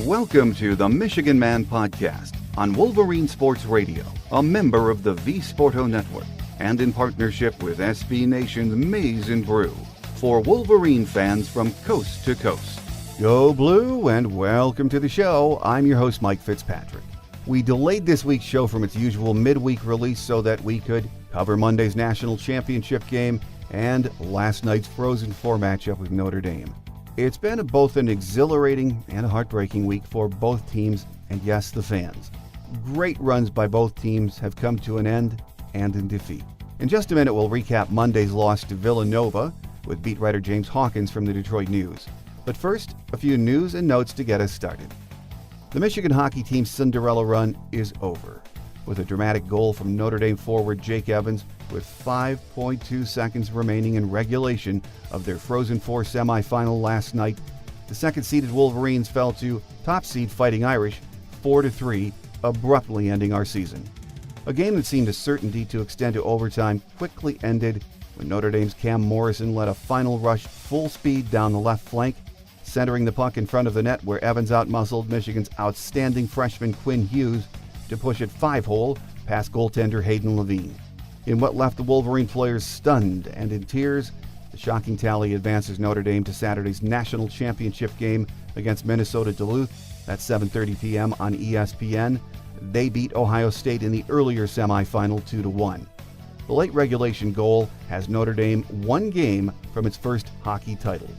Welcome to the Michigan Man Podcast on Wolverine Sports Radio, a member of the V Sporto Network, and in partnership with SB Nation's Maize and Brew, for Wolverine fans from coast to coast. Go Blue, and welcome to the show. I'm your host, Mike Fitzpatrick. We delayed this week's show from its usual midweek release so that we could cover Monday's national championship game and last night's Frozen Four matchup with Notre Dame. It's been both an exhilarating and a heartbreaking week for both teams, and yes, the fans. Great runs by both teams have come to an end and in defeat. In just a minute, we'll recap Monday's loss to Villanova with beat writer James Hawkins from the Detroit News. But first, a few news and notes to get us started. The Michigan hockey team's Cinderella run is over, with a dramatic goal from Notre Dame forward Jake Evans with 5.2 seconds remaining in regulation of their Frozen Four semifinal last night. The second-seeded Wolverines fell to top seed Fighting Irish 4-3, abruptly ending our season. A game that seemed a certainty to extend to overtime quickly ended when Notre Dame's Cam Morrison led a final rush full speed down the left flank, centering the puck in front of the net where Evans outmuscled Michigan's outstanding freshman Quinn Hughes to push it 5-hole past goaltender Hayden Levine. In what left the Wolverine players stunned and in tears, the shocking tally advances Notre Dame to Saturday's national championship game against Minnesota Duluth. That's 7:30 p.m. on ESPN. They beat Ohio State in the earlier semifinal 2-1. The late regulation goal has Notre Dame one game from its first hockey title.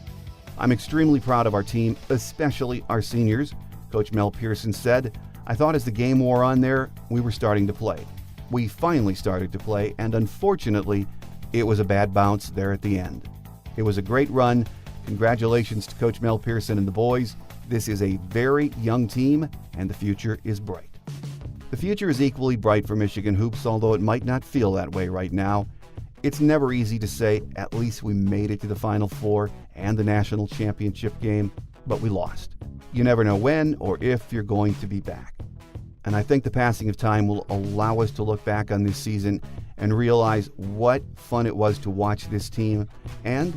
I'm extremely proud of our team, especially our seniors. Coach Mel Pearson said, "I thought as the game wore on there, we were starting to play. We finally started to play, and unfortunately, it was a bad bounce there at the end. It was a great run. Congratulations to Coach Mel Pearson and the boys. This is a very young team, and the future is bright." The future is equally bright for Michigan hoops, although it might not feel that way right now. It's never easy to say, at least we made it to the Final Four and the national championship game, but we lost. You never know when or if you're going to be back. And I think the passing of time will allow us to look back on this season and realize what fun it was to watch this team. And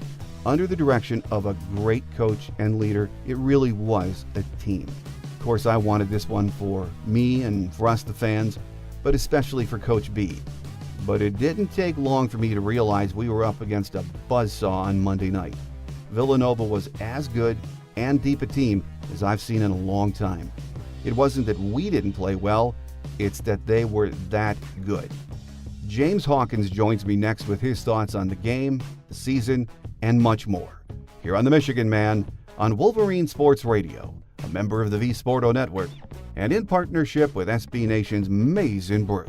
under the direction of a great coach and leader, it really was a team. Of course, I wanted this one for me and for us, the fans, but especially for Coach B. But it didn't take long for me to realize we were up against a buzzsaw on Monday night. Villanova was as good and deep a team as I've seen in a long time. It wasn't that we didn't play well, it's that they were that good. James Hawkins joins me next with his thoughts on the game, the season, and much more. Here on The Michigan Man on Wolverine Sports Radio, a member of the V Sporto Network, and in partnership with SB Nation's Maize and Brew.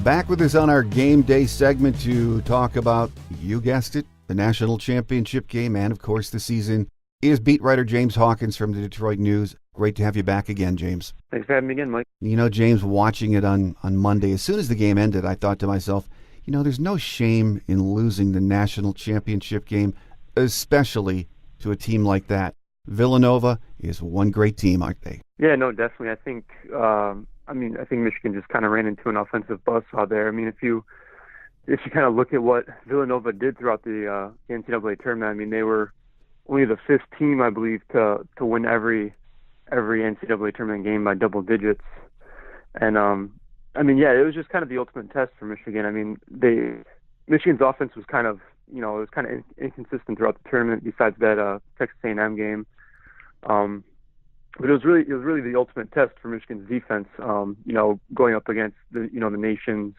Back with us on our game day segment to talk about, you guessed it, the national championship game and, of course, the season, is beat writer James Hawkins from the Detroit News. Great to have you back again, James. Thanks for having me again, Mike. You know, James, watching it on Monday, as soon as the game ended, I thought to myself, you know, there's no shame in losing the national championship game, especially to a team like that. Villanova is one great team, aren't they? Yeah, no, definitely. I think Michigan just kind of ran into an offensive buzzsaw there. I mean, if you kind of look at what Villanova did throughout the NCAA tournament, I mean, they were only the fifth team, I believe, to win every NCAA tournament game by double digits. And it was just kind of the ultimate test for Michigan. I mean, Michigan's offense was kind of inconsistent throughout the tournament. Besides that Texas A&M game. But it was really the ultimate test for Michigan's defense. Going up against the nation's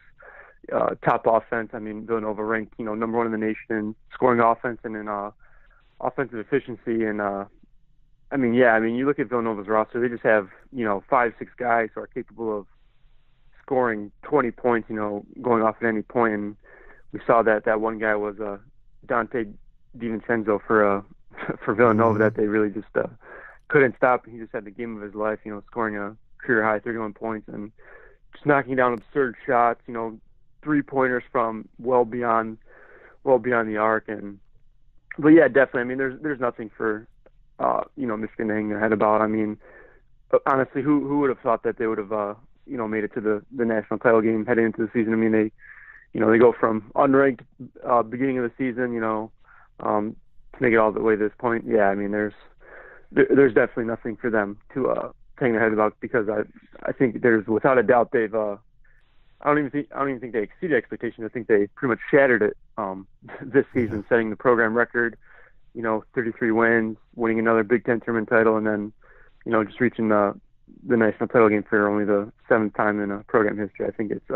top offense. I mean, Villanova ranked number one in the nation in scoring offense and in offensive efficiency. And you look at Villanova's roster; they just have 5-6 guys who are capable of scoring 20 points. Going off at any point. And we saw that one guy was Dante DiVincenzo for Villanova that they really just couldn't stop. He just had the game of his life, scoring a career high 31 points and just knocking down absurd shots, 3-pointers from well beyond the arc. But yeah, definitely. I mean, there's nothing for Michigan to hang their head about. I mean, honestly, who would have thought that they would have made it to the national title game heading into the season? I mean, they go from unranked beginning of the season, to make it all the way to this point. Yeah, I mean, there's definitely nothing for them to hang their heads about, because I think there's, without a doubt, they've I don't even think they exceeded expectations. I think they pretty much shattered it this season, setting the program record. 33 wins, winning another Big Ten tournament title, and then just reaching the national title game for only the 7th time in program history. I think it's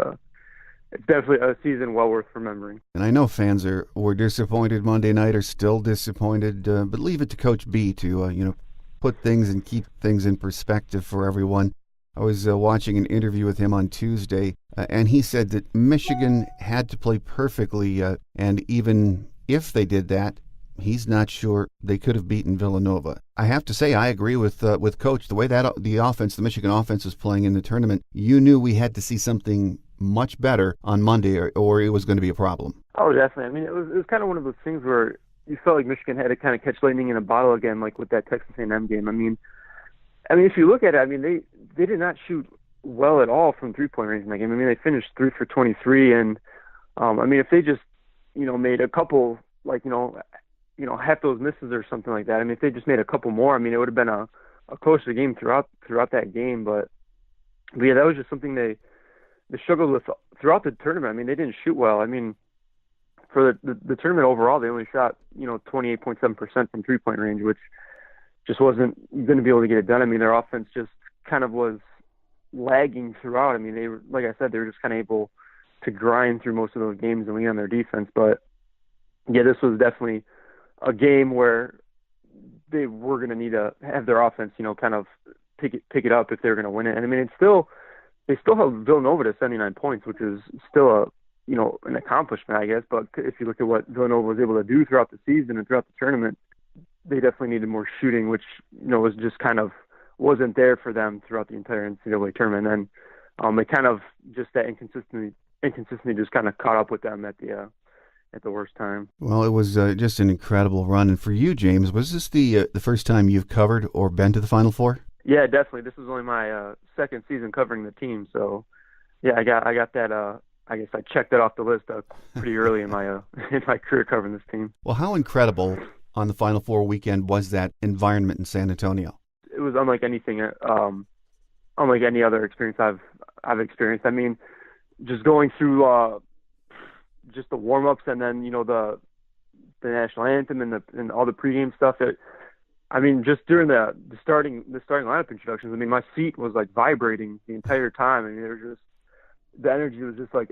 definitely a season well worth remembering. And I know fans were disappointed Monday night, are still disappointed, but leave it to Coach B to put things and keep things in perspective for everyone. I was watching an interview with him on Tuesday, and he said that Michigan had to play perfectly, and even if they did that, he's not sure they could have beaten Villanova. I have to say, I agree with Coach. The way that the Michigan offense was playing in the tournament, you knew we had to see something much better on Monday, or it was going to be a problem. Oh, definitely. I mean, it was kind of one of those things where you felt like Michigan had to kind of catch lightning in a bottle again, like with that Texas A&M game. I mean, if you look at it, I mean, they did not shoot well at all from three-point range in that game. I mean, they finished 3 for 23, and I mean, if they just made a couple, like half those misses or something like that. I mean, if they just made a couple more, I mean, it would have been a closer game throughout that game. But yeah, that was just something they struggled with throughout the tournament. I mean, they didn't shoot well. I mean, for the tournament overall, they only shot 28.7% from three-point range, which just wasn't going to be able to get it done. I mean, their offense just kind of was lagging throughout. I mean, they were, like I said, they were just kind of able to grind through most of those games and lean on their defense. But yeah, this was definitely a game where they were going to need to have their offense, kind of pick it up if they were going to win it. And I mean, they still have Villanova to 79 points, which is still an accomplishment, I guess. But if you look at what Villanova was able to do throughout the season and throughout the tournament, they definitely needed more shooting, which was just kind of wasn't there for them throughout the entire NCAA tournament. And they kind of just that inconsistency just kind of caught up with them at the worst time. Well, it was just an incredible run. And for you, James, was this the first time you've covered or been to the Final Four? Yeah, definitely. This was only my second season covering the team, so yeah, I got that. I guess I checked that off the list pretty early in my career covering this team. Well, how incredible on the Final Four weekend was that environment in San Antonio? It was unlike anything, unlike any other experience I've experienced. I mean, just going through just the warm-ups and then the national anthem and all the pregame stuff. I mean, just during the starting lineup introductions, I mean, my seat was like vibrating the entire time. I mean, the energy was just like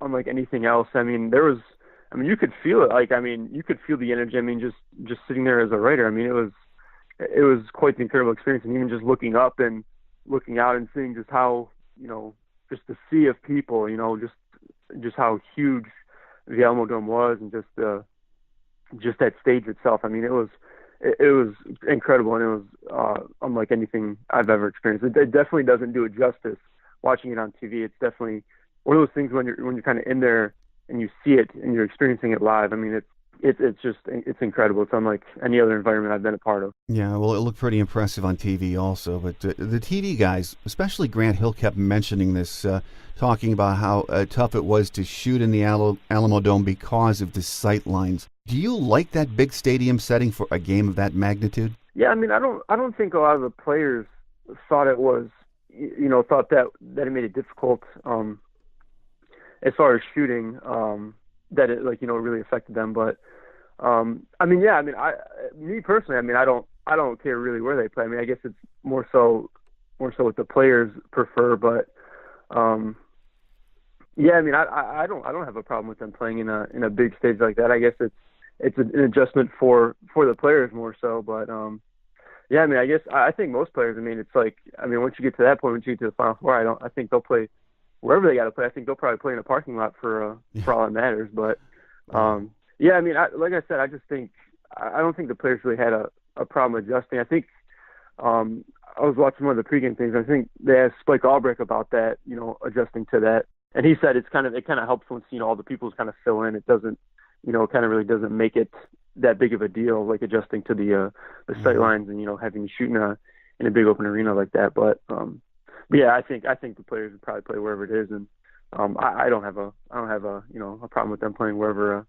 unlike anything else. I mean, you could feel it. Like, I mean, you could feel the energy. I mean, just sitting there as a writer. I mean, it was quite the incredible experience. And even just looking up and looking out and seeing just how, just the sea of people, just how huge the Alamo Dome was, and just that stage itself. I mean, it was incredible, and it was unlike anything I've ever experienced. It definitely doesn't do it justice watching it on TV. It's definitely one of those things when you're kind of in there and you see it and you're experiencing it live. I mean, it's incredible. It's unlike any other environment I've been a part of. Yeah, well, it looked pretty impressive on TV also. But the TV guys, especially Grant Hill, kept mentioning this, talking about how tough it was to shoot in the Alamo Dome because of the sight lines. Do you like that big stadium setting for a game of that magnitude? Yeah, I mean, I don't think a lot of the players thought it was, thought that it made it difficult as far as shooting, that it really affected them. But I mean, yeah, I mean, me personally, I mean, I don't care really where they play. I mean, I guess it's more so what the players prefer. But yeah, I mean, I don't have a problem with them playing in a big stage like that. I guess it's an adjustment for the players more so. But yeah, I mean, I think most players, I mean, it's like, I mean, once you get to that point, once you get to the Final Four, I think they'll play wherever they got to play. I think they'll probably play in a parking lot for all that matters. But yeah, I mean, like I said, I just think I don't think the players really had a problem adjusting. I think I was watching one of the pregame things. I think they asked Spike Albrecht about that, adjusting to that, and he said it kind of helps once all the people kind of fill in. It doesn't, kind of really doesn't make it that big of a deal, like adjusting to the sight lines and having to shoot in in a big open arena like that. But yeah, I think the players would probably play wherever it is, and I don't have a a problem with them playing wherever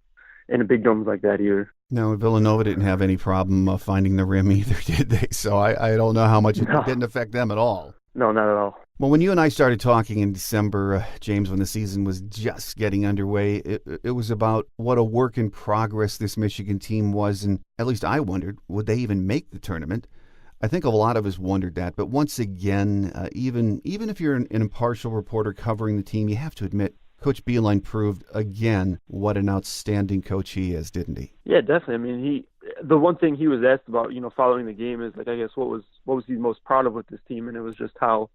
in a big domes like that either. No, Villanova didn't have any problem finding the rim either, did they? So I don't know how much it didn't affect them at all. No, not at all. Well, when you and I started talking in December, James, when the season was just getting underway, it was about what a work in progress this Michigan team was, and at least I wondered, would they even make the tournament? I think a lot of us wondered that, but once again, even if you're an impartial reporter covering the team, you have to admit Coach Beilein proved again what an outstanding coach he is, didn't he? Yeah, definitely. I mean, the one thing he was asked about, following the game is like, I guess what was he most proud of with this team, and it was just how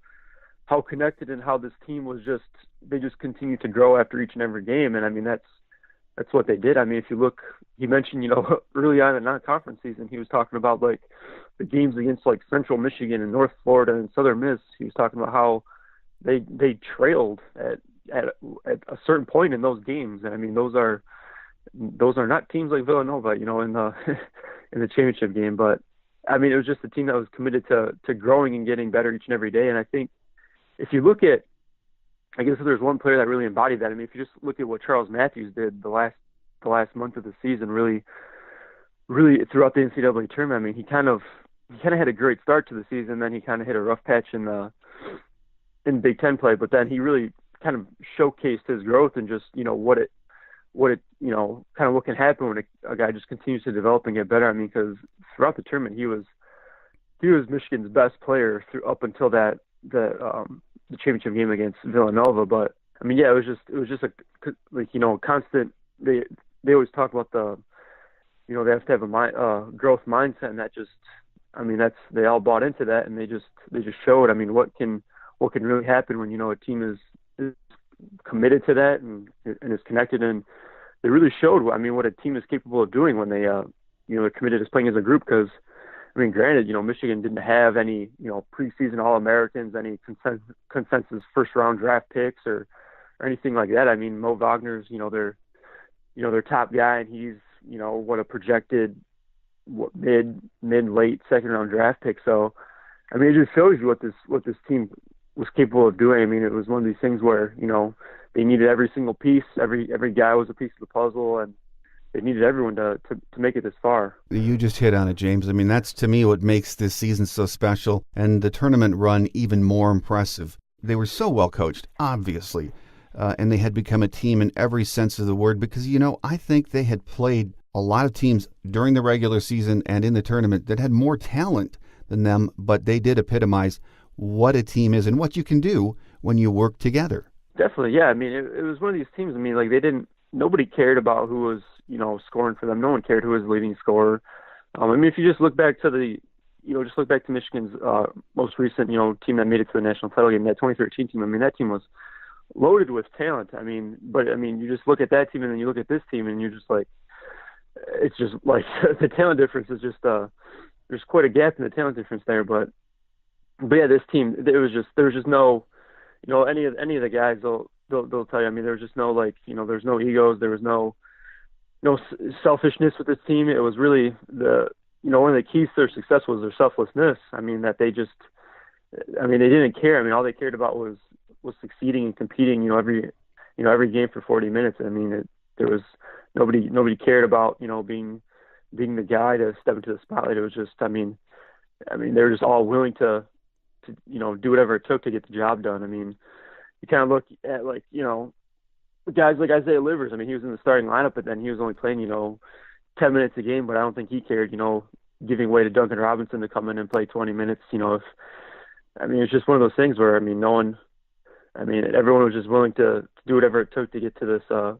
connected and how this team was they just continued to grow after each and every game, and I mean that's what they did. I mean, if you look, he mentioned early on in the non-conference season, he was talking about like the games against like Central Michigan and North Florida and Southern Miss. He was talking about how they trailed at a certain point in those games, and I mean those are not teams like Villanova, in the in the championship game. But I mean, it was just a team that was committed to growing and getting better each and every day. And I think if you look at, I guess if there's one player that really embodied that, I mean, if you just look at what Charles Matthews did the last month of the season, really throughout the NCAA tournament, I mean, he kind of had a great start to the season, then he kind of hit a rough patch in Big Ten play, but then he really kind of showcased his growth and just what it kind of what can happen when a guy just continues to develop and get better. I mean, because throughout the tournament he was Michigan's best player up until the championship game against Villanova. But I mean, yeah, it was just a constant. They always talk about they have to have a growth mindset, and that just, I mean, they all bought into that, and they just showed. I mean, what can really happen when a team is committed to that and is connected, and they really showed, I mean, what a team is capable of doing when they they're committed to playing as a group. Because I mean, granted, Michigan didn't have any preseason All-Americans, any consensus first round draft picks or anything like that. I mean, Mo Wagner's their top guy, and he's what a projected mid late second round draft pick. So I mean, it just shows you what this team was capable of doing. I mean, it was one of these things where they needed every single piece, every guy was a piece of the puzzle, and they needed everyone to make it this far. You just hit on it, James. I mean, that's to me what makes this season so special, and the tournament run even more impressive. They were so well coached, obviously, and they had become a team in every sense of the word, because I think they had played a lot of teams during the regular season and in the tournament that had more talent than them, but they did epitomize what a team is and what you can do when you work together. Definitely, yeah. I mean, it was one of these teams. I mean, like nobody cared about who was, scoring for them. No one cared who was the leading scorer. I mean, if you just look back to Michigan's most recent, team that made it to the national title game, that 2013 team. I mean, that team was loaded with talent. I mean, you just look at that team and then you look at this team and you're just like, it's just like the talent difference is just there's quite a gap in the talent difference there. But yeah, this team, there was just no, any of the guys they'll tell you. I mean, there was just no there's no egos, there was no selfishness with this team. It was really one of the keys to their success was their selflessness. I mean, that they didn't care. I mean, all they cared about was succeeding and competing. Every game for 40 minutes. I mean, there was nobody cared about being the guy to step into the spotlight. It was just, I mean, they were just all willing to do whatever it took to get the job done. I mean, you kind of look at guys like Isaiah Livers. I mean, he was in the starting lineup, but then he was only playing 10 minutes a game. But I don't think he cared, giving way to Duncan Robinson to come in and play 20 minutes. It's just one of those things where everyone was just willing to do whatever it took to get to this to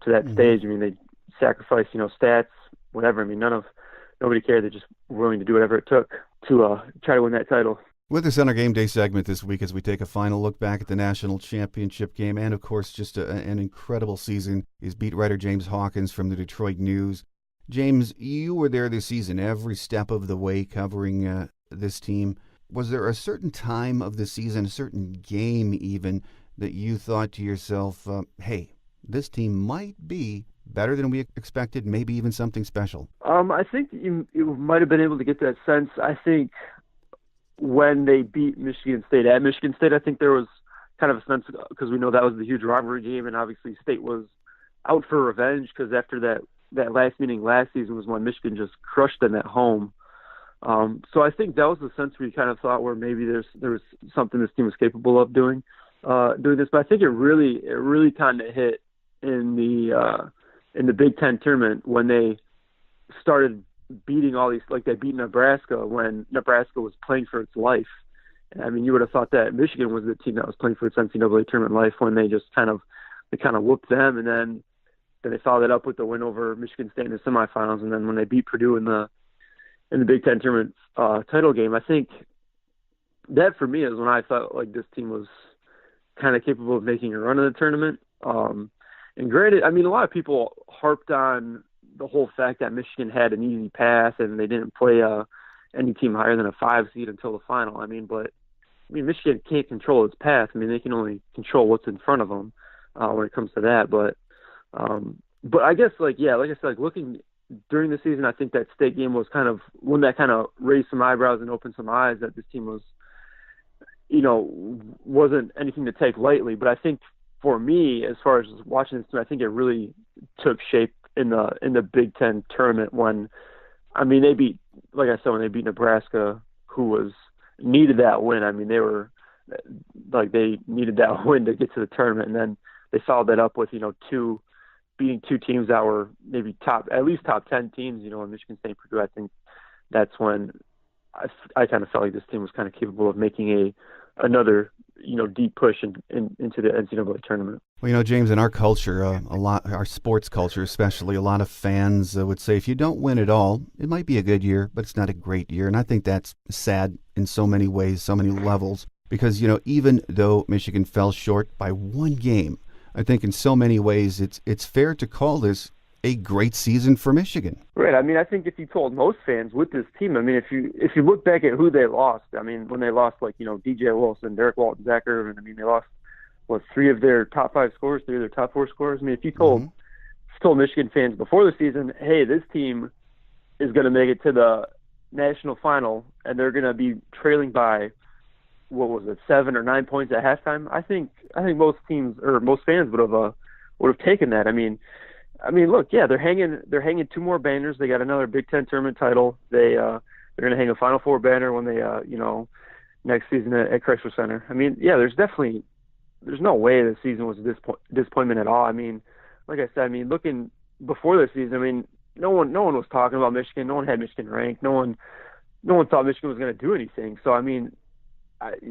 that stage. I mean, they sacrificed stats, whatever. I mean, nobody cared. They just were willing to do whatever it took to try to win that title. With us on our Game Day segment this week, as we take a final look back at the national championship game, and of course just an incredible season, is beat writer James Hawkins from the Detroit News. James, you were there this season, every step of the way covering this team. Was there a certain time of the season, a certain game even, that you thought to yourself, hey, this team might be better than we expected, maybe even something special? I think you might have been able to get that sense. I think when they beat Michigan State at Michigan State, I think there was kind of a sense, because we know that was the huge rivalry game, and obviously State was out for revenge, because after that last meeting last season was when Michigan just crushed them at home. So I think that was the sense we kind of thought where maybe there was something this team was capable of doing this. But I think it really kind of hit in the Big Ten tournament when they started beating all these, like they beat Nebraska when Nebraska was playing for its life. I mean, you would have thought that Michigan was the team that was playing for its NCAA tournament life when they just kind of whooped them, and then they followed it up with the win over Michigan State in the semifinals, and then when they beat Purdue in the Big Ten tournament title game. I think that for me is when I felt like this team was kind of capable of making a run in the tournament. And granted, I mean, a lot of people harped on the whole fact that Michigan had an easy path and they didn't play any team higher than a 5 seed until the final. I mean, Michigan can't control its path. I mean, they can only control what's in front of them when it comes to that. But I guess, like I said, looking during the season, I think that State game was kind of one that kind of raised some eyebrows and opened some eyes that this team was, wasn't anything to take lightly. But I think for me, as far as watching this team, I think it really took shape in the Big Ten tournament when, I mean, they beat, like I said, when they beat Nebraska, who needed that win. I mean, they needed that win to get to the tournament, and then they followed that up with, beating two teams that were maybe at least top 10 teams, in Michigan State and Purdue. I think that's when I kind of felt like this team was kind of capable of making another deep push into the NCAA tournament. Well, James, in our culture, our sports culture especially, a lot of fans would say if you don't win it all, it might be a good year, but it's not a great year. And I think that's sad in so many ways, so many levels, because, even though Michigan fell short by one game, I think in so many ways it's fair to call this a great season for Michigan. Right. I mean, I think if you told most fans with this team, I mean, if you look back at who they lost, I mean, when they lost, DJ Wilson, Derek Walton, Zach Irvin, I mean, they lost, 3 of their top 5 scorers, 3 of their top 4 scorers. I mean, if you told Michigan fans before the season, hey, this team is going to make it to the national final and they're going to be trailing by, 7 or 9 points at halftime, I think most teams or most fans would have taken that. I mean, look, yeah, they're hanging 2 more banners. They got another Big Ten tournament title. They're going to hang a Final Four banner when they next season at Chrysler Center. I mean, yeah, there's no way the season was a disappointment at all. I mean, like I said, looking before the season, I mean, no one was talking about Michigan. No one had Michigan ranked. No one thought Michigan was going to do anything. So I mean,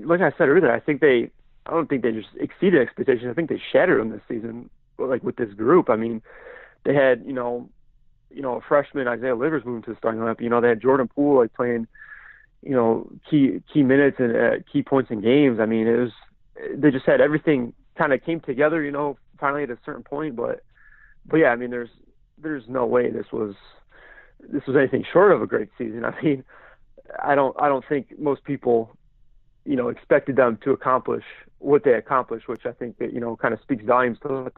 like I said earlier, I don't think they just exceeded expectations. I think they shattered them this season, with this group. I mean, they had, a freshman, Isaiah Livers, moving to the starting lineup. They had Jordan Poole, playing, key minutes and key points in games. I mean, they just had everything kind of came together, finally at a certain point. But yeah, I mean, there's no way this was anything short of a great season. I mean, I don't think most people, expected them to accomplish what they accomplished, which I think that, kind of speaks volumes to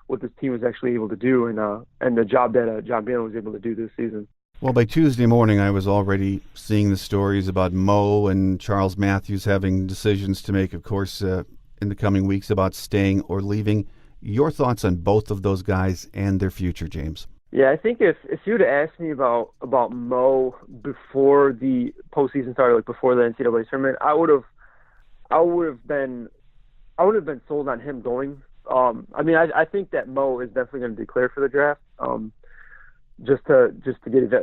what this team was actually able to do and the job that John Bannon was able to do this season. Well, by Tuesday morning, I was already seeing the stories about Mo and Charles Matthews having decisions to make, of course, in the coming weeks about staying or leaving. Your thoughts on both of those guys and their future, James? Yeah, I think if you would have asked me about Mo before the postseason started, before the NCAA tournament, I would have been sold on him going. I mean, I think that Mo is definitely going to declare for the draft, just to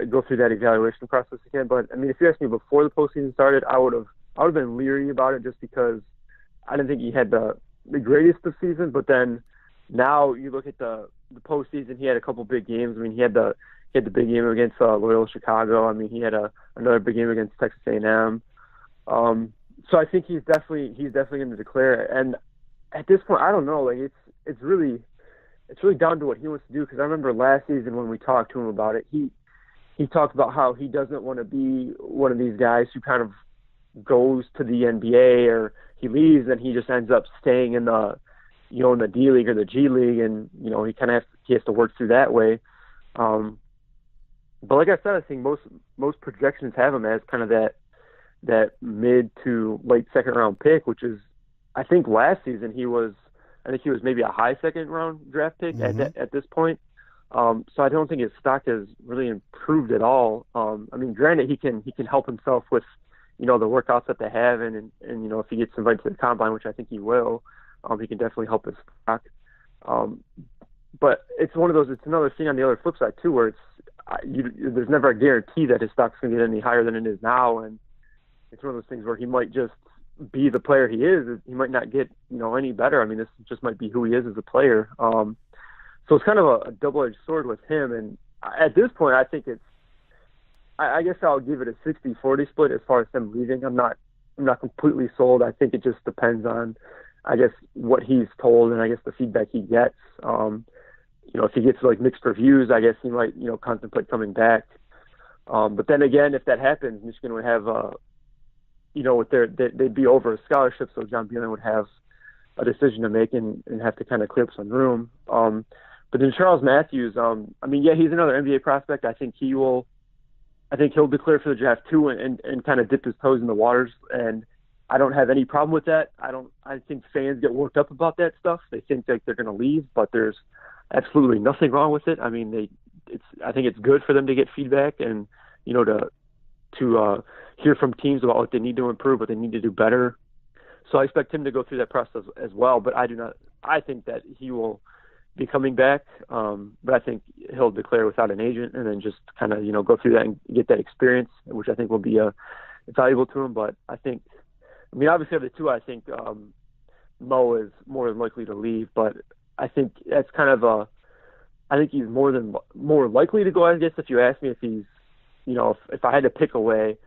go through that evaluation process again. But I mean, if you asked me before the postseason started, I would have been leery about it just because I didn't think he had the greatest of season. But then now you look at the postseason, he had a couple big games. I mean, he had the big game against Loyola Chicago. I mean, he had another big game against Texas A&M. So I think he's definitely going to declare. And at this point, I don't know. It's really down to what he wants to do. Because I remember last season when we talked to him about it, he talked about how he doesn't want to be one of these guys who kind of goes to the NBA or he leaves and he just ends up staying in the in the D League or the G League, and he kind of has to work through that way. But like I said, I think most projections have him as kind of that that mid to late second round pick, which is, I think last season he was maybe a high second round draft pick at this point. So I don't think his stock has really improved at all. I mean, granted, he can help himself with, the workouts that they have, and if he gets invited to the combine, which I think he will, he can definitely help his stock. But it's one of those. It's another thing on the other flip side too, where there's never a guarantee that his stock's going to get any higher than it is now, and it's one of those things where he might just be the player he is. He might not get any better. I mean, this just might be who he is as a player. So it's kind of a double-edged sword with him. And at this point, I think I guess I'll give it a 60-40 split as far as him leaving. I'm not completely sold. I think it just depends on, I guess, what he's told and I guess the feedback he gets. If he gets like mixed reviews, I guess he might, contemplate coming back. But then again, if that happens, Michigan would have, they'd be over a scholarship, so John Beilein would have a decision to make and have to kind of clear up some room. But then Charles Matthews, he's another NBA prospect. I think he'll declare for the draft too and kind of dip his toes in the waters. And I don't have any problem with that. I think fans get worked up about that stuff. They think like they're going to leave, but there's absolutely nothing wrong with it. I mean, I think it's good for them to get feedback and, to hear from teams about what they need to improve, what they need to do better. So I expect him to go through that process as well, but I think that he will be coming back. But I think he'll declare without an agent and then just kind of, go through that and get that experience, which I think will be valuable to him. But obviously of the two, I think Mo is more than likely to leave, but I think that's kind of I think he's more likely to go. I guess if you ask me if he's, if I had to pick away,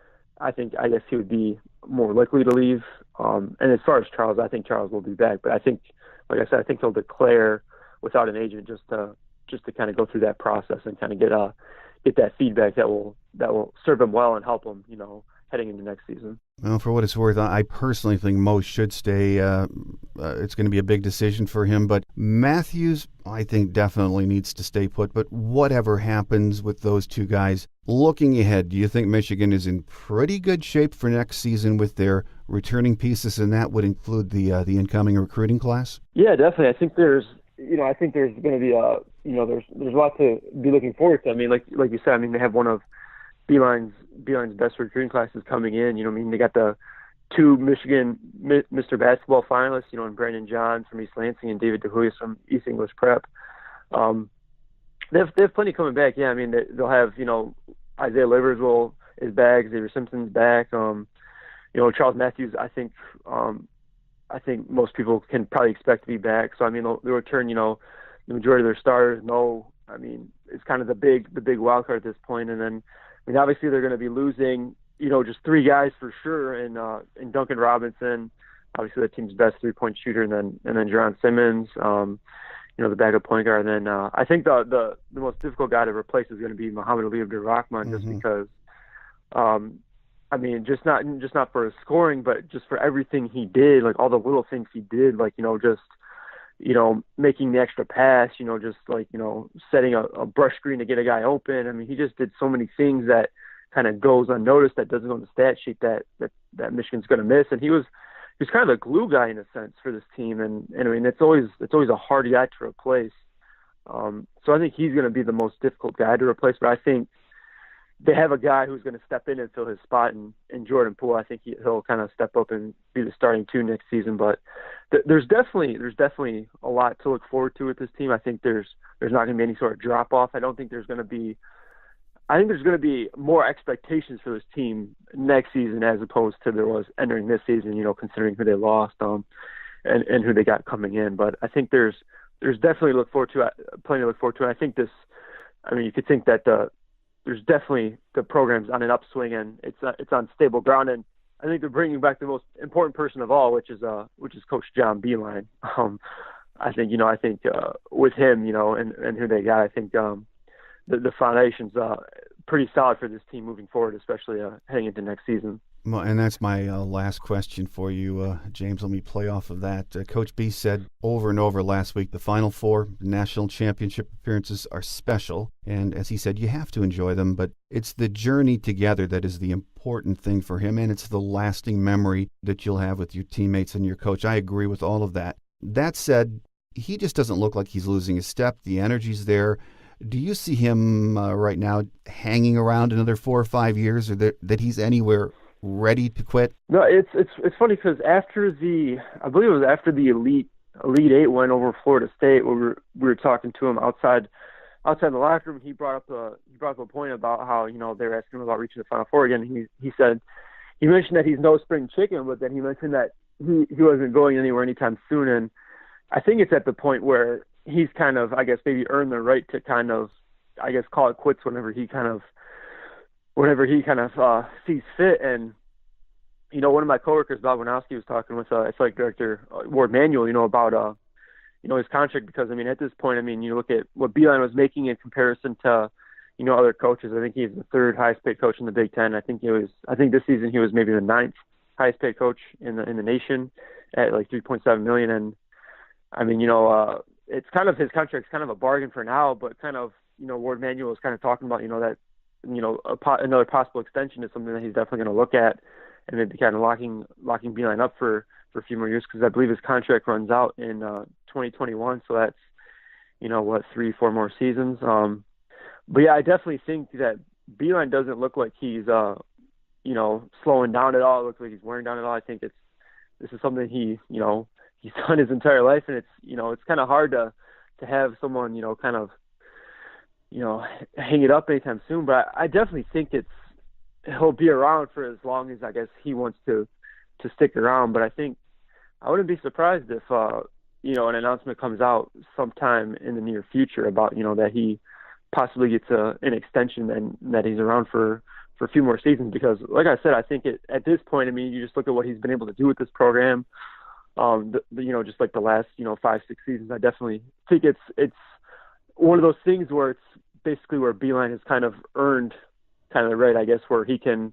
I guess he would be more likely to leave. And as far as Charles, I think Charles will be back, but I think, like I said, I think he'll declare without an agent just to kind of go through that process and kind of get that feedback that will serve him well and help him, heading into next season. Well, for what it's worth, I personally think Mo should stay. It's going to be a big decision for him, but Matthews, I think, definitely needs to stay put. But whatever happens with those two guys, looking ahead, do you think Michigan is in pretty good shape for next season with their returning pieces, and that would include the incoming recruiting class? Yeah, definitely. I think there's going to be there's a lot to be looking forward to. I mean, like you said, they have one of Beilein's best recruiting classes coming in. They got the two Michigan Mr. Basketball finalists, and Brandon Johns from East Lansing and David DeHuyes from East English Prep. They have plenty coming back. Yeah, they'll have, Isaiah Livers is back, Xavier Simpson's back. Charles Matthews, I think most people can probably expect to be back. So they'll return, the majority of their starters. It's kind of the big wild card at this point. And then, obviously they're going to be losing, just three guys for sure, in Duncan Robinson, obviously the team's best 3-point shooter, and then Jerron Simmons, the backup point guard. And then I think the most difficult guy to replace is going to be Muhammad Ali Abdur-Rahman, just because, just not for his scoring, but just for everything he did, like all the little things he did, like making the extra pass, setting a brush screen to get a guy open. He just did so many things that kind of goes unnoticed, that doesn't go on the stat sheet that Michigan's going to miss. And he was kind of a glue guy in a sense for this team. And it's always a hard guy to replace. So I think he's going to be the most difficult guy to replace, but I think they have a guy who's going to step in and fill his spot in Jordan Poole. I think he'll kind of step up and be the starting two next season. But there's definitely a lot to look forward to with this team. I think there's not going to be any sort of drop off. I think there's going to be more expectations for this team next season as opposed to there was entering this season, considering who they lost and who they got coming in. But I think there's definitely plenty to look forward to. And I think you could think that there's definitely the program's on an upswing and it's on stable ground. And I think they're bringing back the most important person of all, which is Coach John Beilein. I think with him, and who they got, I think the foundation's pretty solid for this team moving forward, especially heading into next season. Well, and that's my last question for you, James. Let me play off of that. Coach B said over and over last week, the Final Four national championship appearances are special. And as he said, you have to enjoy them, but it's the journey together that is the important thing for him, and it's the lasting memory that you'll have with your teammates and your coach. I agree with all of that. That said, he just doesn't look like he's losing his step. The energy's there. Do you see him right now hanging around another 4 or 5 years, or that he's anywhere ready to quit? No, it's funny because I believe it was after the Elite Eight went over Florida State, where we were talking to him outside the locker room. He brought up a point about how they were asking him about reaching the Final Four again. He mentioned that he's no spring chicken, but then he mentioned that he wasn't going anywhere anytime soon. And I think it's at the point where he's kind of, I guess, maybe earned the right to kind of, I guess, call it quits whenever he kind of sees fit. And one of my coworkers, Bob Winowski, was talking with athletic director Ward Manuel, about his contract, because at this point, you look at what Beeline was making in comparison to other coaches. I think he's the third highest paid coach in the Big Ten. I think this season he was maybe the ninth highest paid coach in the nation at like $3.7 million. And it's kind of, his contract's kind of a bargain for now, but kind of, Ward Manuel is kind of talking about, that, another possible extension is something that he's definitely going to look at, and maybe kind of locking Beeline up for a few more years, because I believe his contract runs out in 2021. So that's, 3-4 more seasons. But yeah, I definitely think that Beeline doesn't look like he's, slowing down at all. It looks like he's wearing down at all. I think this is something he's done his entire life, and it's kind of hard to have someone, kind of, hang it up anytime soon. But I definitely think he'll be around for as long as, I guess, he wants to stick around. But I think I wouldn't be surprised if, an announcement comes out sometime in the near future about, that he possibly gets an extension and that he's around for a few more seasons. Because, like I said, I think at this point, you just look at what he's been able to do with this program. Just like the last, 5-6 seasons, I definitely think it's one of those things where it's basically where Beeline has kind of earned kind of the right, I guess, where he can,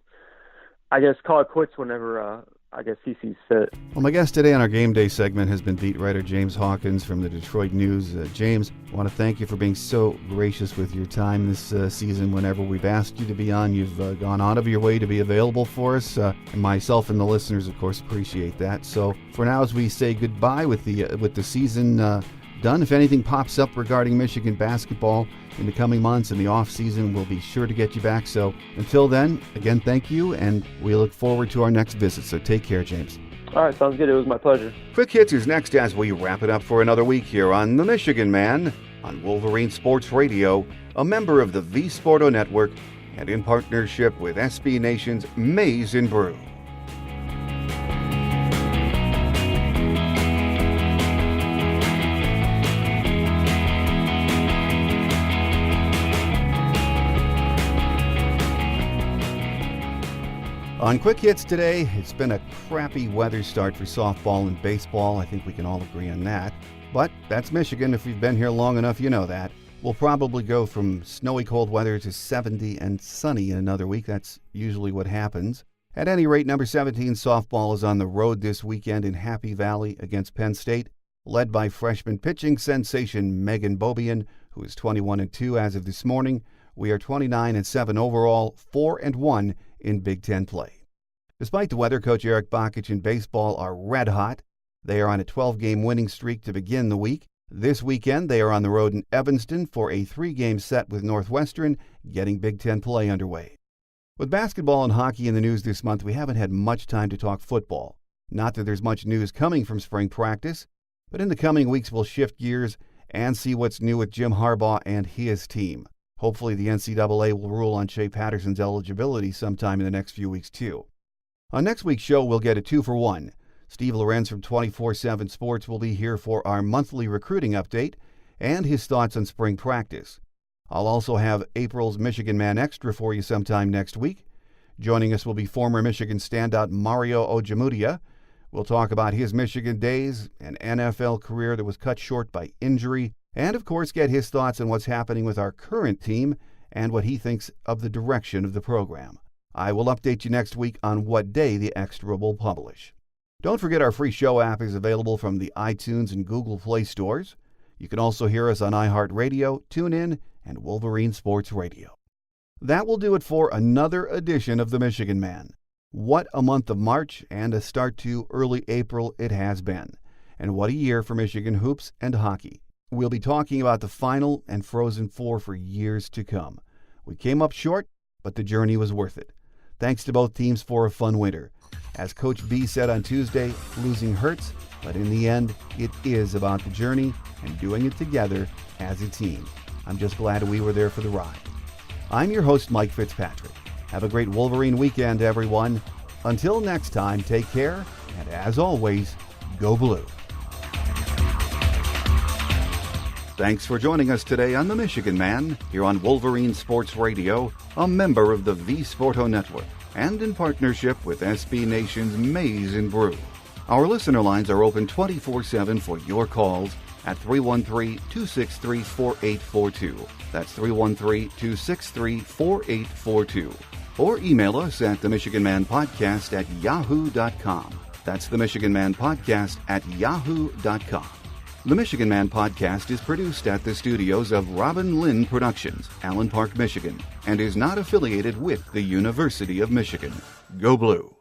I guess, call it quits whenever, I guess, he sees fit. Well, my guest today on our Game Day segment has been beat writer James Hawkins from the Detroit News. James, I want to thank you for being so gracious with your time this season. Whenever we've asked you to be on, you've gone out of your way to be available for us. And myself and the listeners, of course, appreciate that. So for now, as we say goodbye with the season done, if anything pops up regarding Michigan basketball in the coming months in the off season, we'll be sure to get you back. So until then, again, thank you, and we look forward to our next visit. So take care, James. All right, sounds good. It was my pleasure. Quick Hits is next as we wrap it up for another week here on The Michigan Man on Wolverine Sports Radio, a member of the V Sporto Network, and in partnership with SB Nation's Maize and Brew. On Quick Hits today, it's been a crappy weather start for softball and baseball. I think we can all agree on that. But that's Michigan. If you've been here long enough, you know that. We'll probably go from snowy cold weather to 70 and sunny in another week. That's usually what happens. At any rate, number 17 softball is on the road this weekend in Happy Valley against Penn State, led by freshman pitching sensation Megan Bobian, who is 21-2 as of this morning. We are 29-7 overall, 4-1 in Big Ten play. Despite the weather, Coach Eric Bakich and baseball are red hot. They are on a 12-game winning streak to begin the week. This weekend, they are on the road in Evanston for a 3-game set with Northwestern, getting Big Ten play underway. With basketball and hockey in the news this month, we haven't had much time to talk football. Not that there's much news coming from spring practice, but in the coming weeks we'll shift gears and see what's new with Jim Harbaugh and his team. Hopefully the NCAA will rule on Shea Patterson's eligibility sometime in the next few weeks too. On next week's show, we'll get a 2-for-1. Steve Lorenz from 24/7 Sports will be here for our monthly recruiting update and his thoughts on spring practice. I'll also have April's Michigan Man Extra for you sometime next week. Joining us will be former Michigan standout Mario Ojemudia. We'll talk about his Michigan days, an NFL career that was cut short by injury, and of course get his thoughts on what's happening with our current team and what he thinks of the direction of the program. I will update you next week on what day the Extra will publish. Don't forget our free show app is available from the iTunes and Google Play stores. You can also hear us on iHeartRadio, TuneIn, and Wolverine Sports Radio. That will do it for another edition of The Michigan Man. What a month of March and a start to early April it has been. And what a year for Michigan hoops and hockey. We'll be talking about the Final and Frozen Four for years to come. We came up short, but the journey was worth it. Thanks to both teams for a fun winter. As Coach B said on Tuesday, losing hurts, but in the end, it is about the journey and doing it together as a team. I'm just glad we were there for the ride. I'm your host, Mike Fitzpatrick. Have a great Wolverine weekend, everyone. Until next time, take care, and as always, go blue. Thanks for joining us today on The Michigan Man, here on Wolverine Sports Radio, a member of the V Sporto Network, and in partnership with SB Nation's Maize and Brew. Our listener lines are open 24/7 for your calls at 313-263-4842. That's 313-263-4842. Or email us at themichiganmanpodcast@yahoo.com. That's themichiganmanpodcast@yahoo.com. The Michigan Man Podcast is produced at the studios of Robin Lynn Productions, Allen Park, Michigan, and is not affiliated with the University of Michigan. Go Blue!